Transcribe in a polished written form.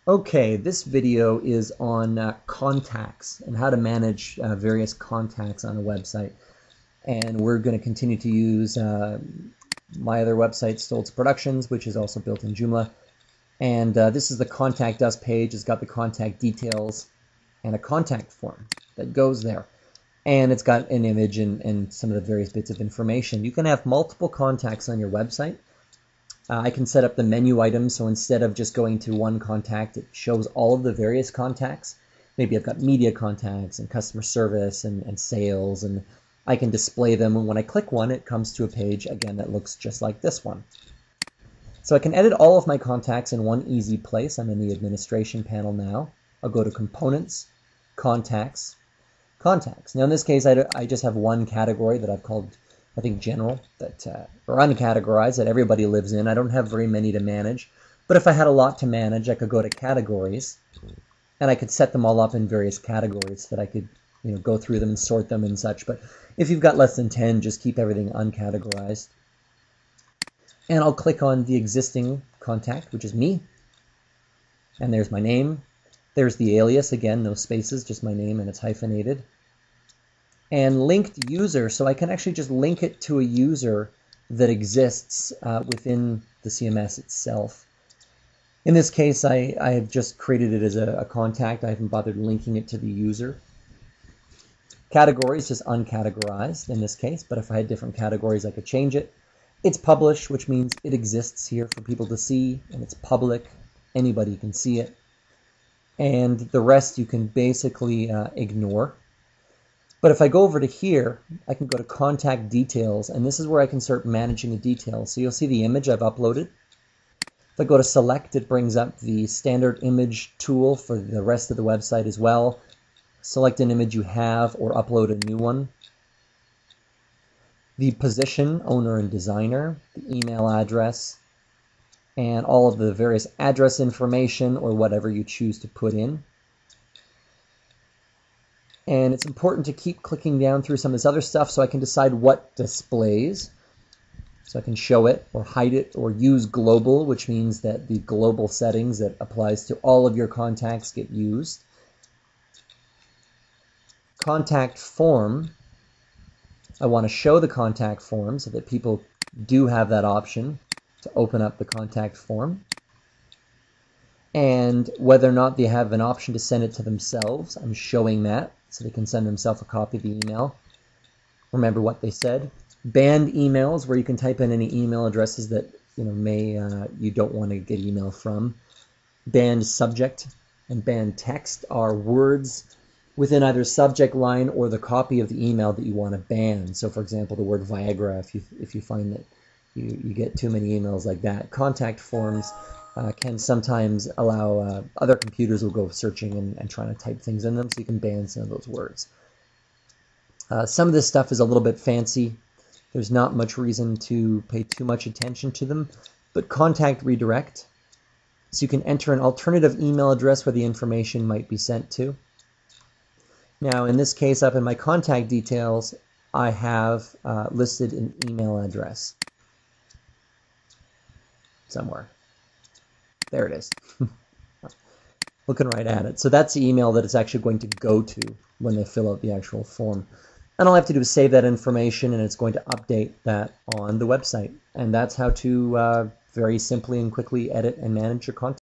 Okay, this video is on contacts and how to manage various contacts on a website. And we're going to continue to use my other website, Stoltz Productions, which is also built in Joomla. And this is the Contact Us page. It's got the contact details and a contact form that goes there. And it's got an image and some of the various bits of information. You can have multiple contacts on your website. I can set up the menu items, so instead of just going to one contact, it shows all of the various contacts. Maybe I've got media contacts and customer service and sales, and I can display them, and when I click one, it comes to a page, again, that looks just like this one. So I can edit all of my contacts in one easy place. I'm in the administration panel now. I'll go to Components, Contacts, Contacts. Now in this case, I just have one category that I've called, I think, general, that or uncategorized, that everybody lives in. I don't have very many to manage, but if I had a lot to manage, I could go to categories, and I could set them all up in various categories so that I could, go through them and sort them and such. But if you've got less than 10, just keep everything uncategorized. And I'll click on the existing contact, which is me, and there's my name. There's the alias, again, no spaces, just my name, and it's hyphenated. And linked user, so I can actually just link it to a user that exists within the CMS itself. In this case, I have just created it as a contact. I haven't bothered linking it to the user. Categories, just uncategorized in this case, but if I had different categories, I could change it. It's published, which means it exists here for people to see, and it's public. Anybody can see it. And the rest you can basically ignore. But if I go over to here, I can go to Contact Details, and this is where I can start managing the details. So you'll see the image I've uploaded. If I go to Select, it brings up the standard image tool for the rest of the website as well. Select an image you have or upload a new one. The position, owner and designer, the email address, and all of the various address information or whatever you choose to put in. And it's important to keep clicking down through some of this other stuff so I can decide what displays. So I can show it or hide it or use global, which means that the global settings that applies to all of your contacts get used. Contact form. I want to show the contact form so that people do have that option to open up the contact form. And whether or not they have an option to send it to themselves, I'm showing that so they can send themselves a copy of the email. Remember what they said. Banned emails, where you can type in any email addresses that you don't want to get email from. Banned subject and banned text are words within either subject line or the copy of the email that you want to ban. So for example, the word Viagra, if you find that you get too many emails like that. Contact forms can sometimes allow other computers will go searching and trying to type things in them, so you can ban some of those words. Some of this stuff is a little bit fancy. There's not much reason to pay too much attention to them, but contact redirect. So you can enter an alternative email address where the information might be sent to. Now in this case, up in my contact details, I have listed an email address somewhere. There it is. Looking right at it. So that's the email that it's actually going to go to when they fill out the actual form. And all I have to do is save that information, and it's going to update that on the website. And that's how to very simply and quickly edit and manage your content.